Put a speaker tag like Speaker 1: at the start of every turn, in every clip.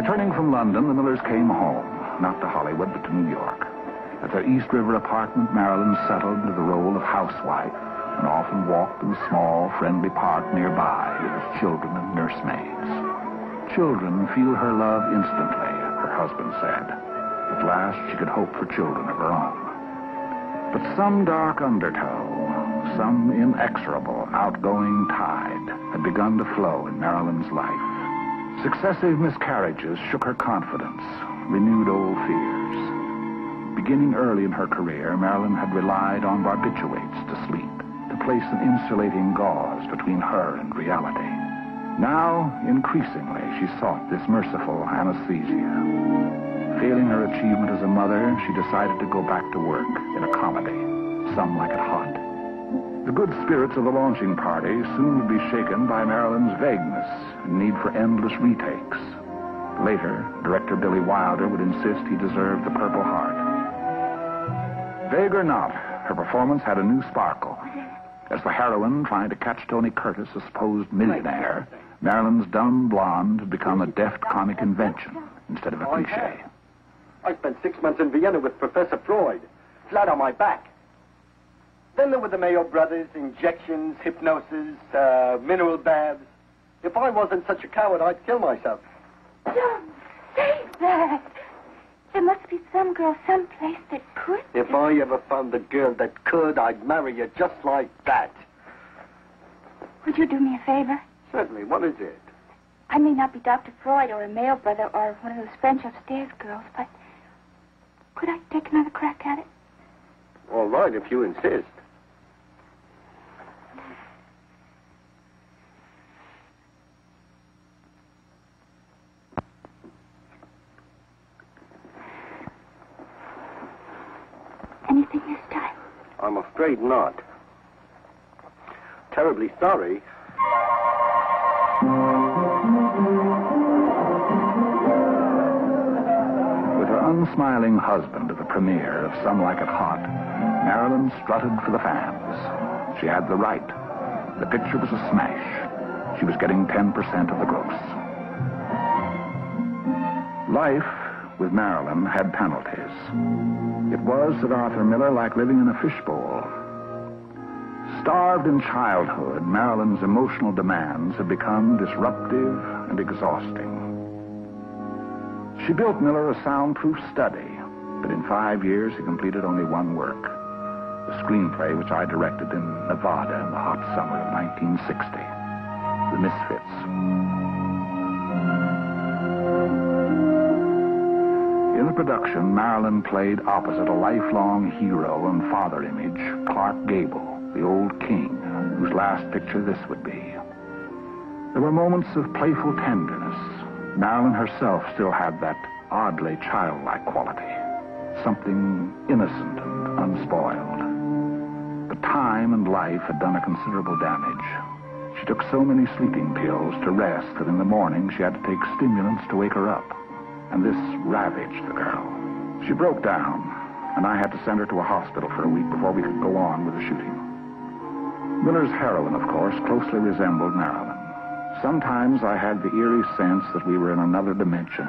Speaker 1: Returning from London, the Millers came home, not to Hollywood, but to New York. At their East River apartment, Marilyn settled into the role of housewife and often walked in the small, friendly park nearby with his children and nursemaids. Children feel her love instantly, her husband said. At last, she could hope for children of her own. But some dark undertow, some inexorable, outgoing tide had begun to flow in Marilyn's life. Successive miscarriages shook her confidence, renewed old fears. Beginning early in her career, Marilyn had relied on barbiturates to sleep, to place an insulating gauze between her and reality. Now, increasingly, she sought this merciful anesthesia. Failing her achievement as a mother, she decided to go back to work in a comedy, Some Like It Hot. The good spirits of the launching party soon would be shaken by Marilyn's vagueness and need for endless retakes. Later, director Billy Wilder would insist he deserved the Purple Heart. Vague or not, her performance had a new sparkle. As the heroine trying to catch Tony Curtis, a supposed millionaire, Marilyn's dumb blonde had become a deft comic invention instead of a cliché.
Speaker 2: I spent 6 months in Vienna with Professor Freud, flat on my back. Then there were the Mayo brothers, injections, hypnosis, mineral baths. If I wasn't such a coward, I'd kill myself.
Speaker 3: Don't say that. There must be some girl someplace that could.
Speaker 2: If I ever found a girl that could, I'd marry her just like that.
Speaker 3: Would you do me a favor?
Speaker 2: Certainly. What is it?
Speaker 3: I may not be Dr. Freud or a Mayo brother or one of those French upstairs girls, but could I take another crack at it?
Speaker 2: All right, if you insist.
Speaker 3: Anything this time?
Speaker 2: I'm afraid not. Terribly sorry.
Speaker 1: With her unsmiling husband at the premiere of Some Like It Hot, Marilyn strutted for the fans. She had the right. The picture was a smash. She was getting 10% of the gross. Life with Marilyn had penalties. It was, said Arthur Miller, like living in a fishbowl. Starved in childhood, Marilyn's emotional demands had become disruptive and exhausting. She built Miller a soundproof study, but in 5 years he completed only one work, a screenplay which I directed in Nevada in the hot summer of 1960, The Misfits. In the production, Marilyn played opposite a lifelong hero and father image, Clark Gable, the old king, whose last picture this would be. There were moments of playful tenderness. Marilyn herself still had that oddly childlike quality, something innocent and unspoiled. But time and life had done a considerable damage. She took so many sleeping pills to rest that in the morning she had to take stimulants to wake her up. And this ravaged the girl. She broke down, and I had to send her to a hospital for a week before we could go on with the shooting. Miller's heroine, of course, closely resembled Marilyn. Sometimes I had the eerie sense that we were in another dimension,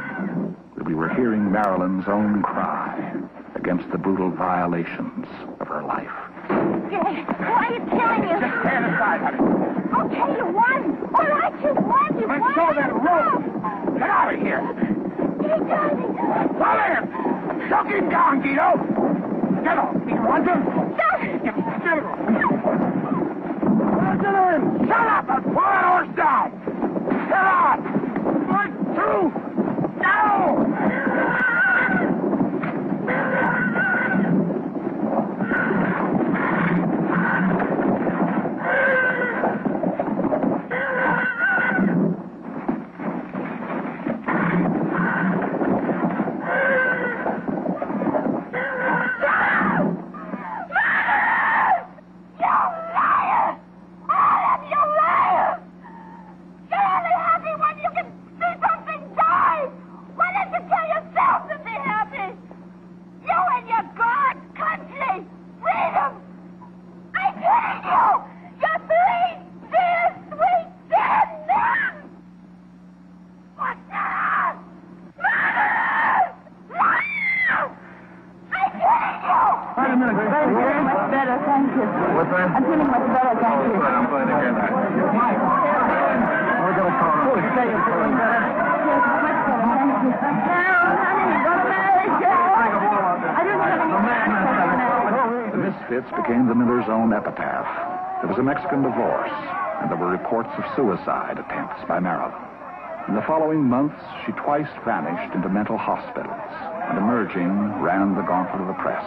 Speaker 1: that we were hearing Marilyn's own cry against the brutal violations of her life.
Speaker 3: Jay, why are you killing you?
Speaker 4: Just stand aside, honey.
Speaker 3: Okay, you won. All right, you won. You won.
Speaker 4: Show that rope. Get out of here. Follow him! Chuck him down, Guido! Get off! You want him? Get him! Shut up and pull that horse down! Get on! 1, 2, now!
Speaker 3: You're only happy when you can see something die! When it's a
Speaker 1: outfits became the Millers' own epitaph. There was a Mexican divorce, and there were reports of suicide attempts by Marilyn. In the following months, she twice vanished into mental hospitals, and emerging, ran the gauntlet of the press.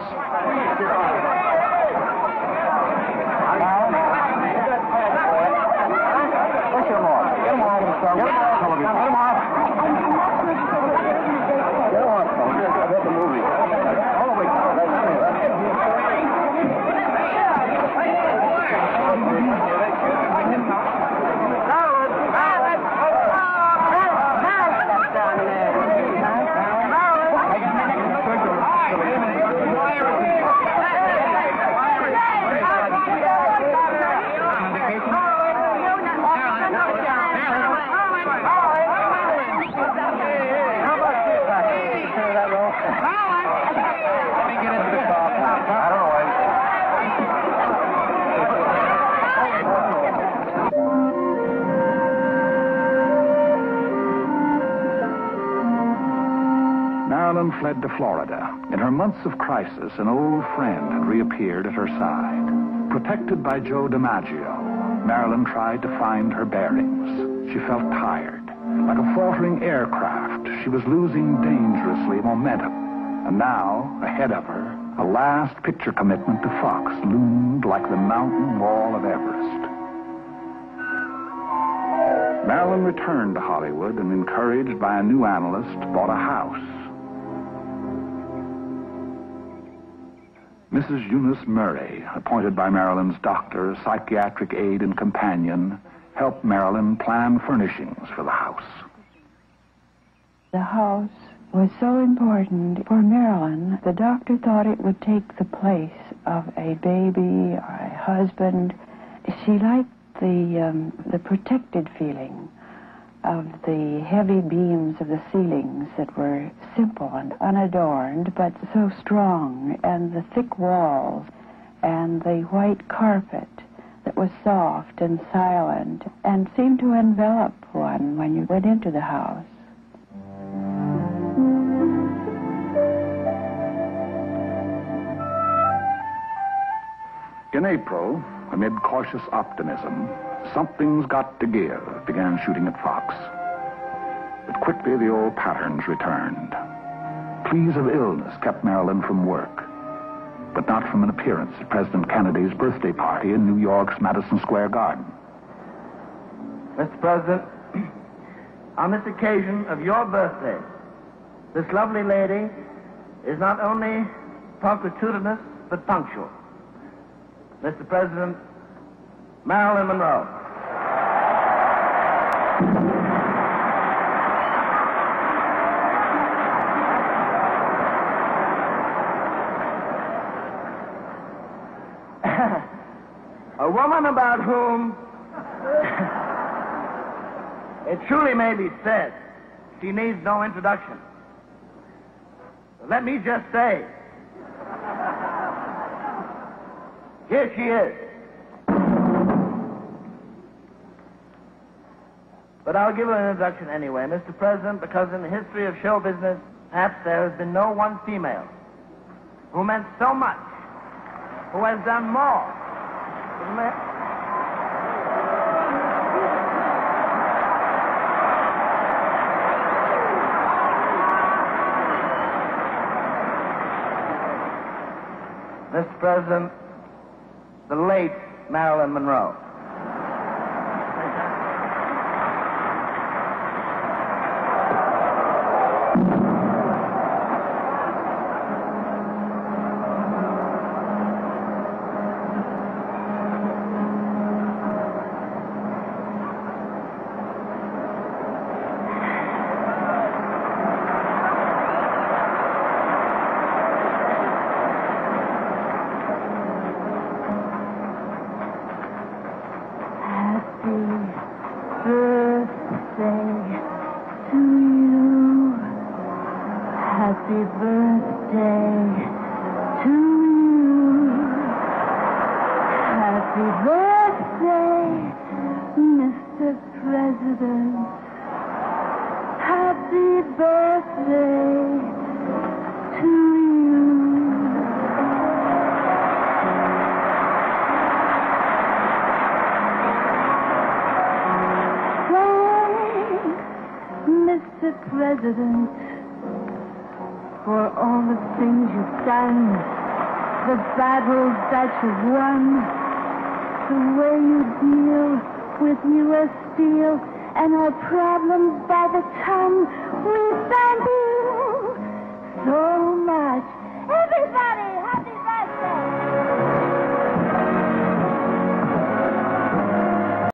Speaker 1: Marilyn fled to Florida. In her months of crisis, an old friend had reappeared at her side. Protected by Joe DiMaggio, Marilyn tried to find her bearings. She felt tired. Like a faltering aircraft, she was losing dangerously momentum. And now, ahead of her, a last picture commitment to Fox loomed like the mountain wall of Everest. Marilyn returned to Hollywood and, encouraged by a new analyst, bought a house. Mrs. Eunice Murray, appointed by Marilyn's doctor, psychiatric aide, and companion, helped Marilyn plan furnishings for the house.
Speaker 5: The house was so important for Marilyn, the doctor thought it would take the place of a baby or a husband. She liked the protected feeling of the heavy beams of the ceilings that were simple and unadorned, but so strong, and the thick walls, and the white carpet that was soft and silent, and seemed to envelop one when you went into the house.
Speaker 1: In April, amid cautious optimism, Something's Got to Give began shooting at Fox. But quickly the old patterns returned. Pleas of illness kept Marilyn from work, but not from an appearance at President Kennedy's birthday party in New York's Madison Square Garden.
Speaker 6: Mr. President, on this occasion of your birthday, this lovely lady is not only punctilious, but punctual. Mr. President, Marilyn Monroe. A woman about whom it truly may be said she needs no introduction. Let me just say, here she is. But I'll give her an introduction anyway, Mr. President, because in the history of show business, perhaps there has been no one female who meant so much, who has done more. Mr. President, the late Marilyn Monroe.
Speaker 5: Mr. President, for all the things you've done, the battles that you've won, the way you deal with U.S. Steel and our problems by the ton. We thank you so much. Everybody,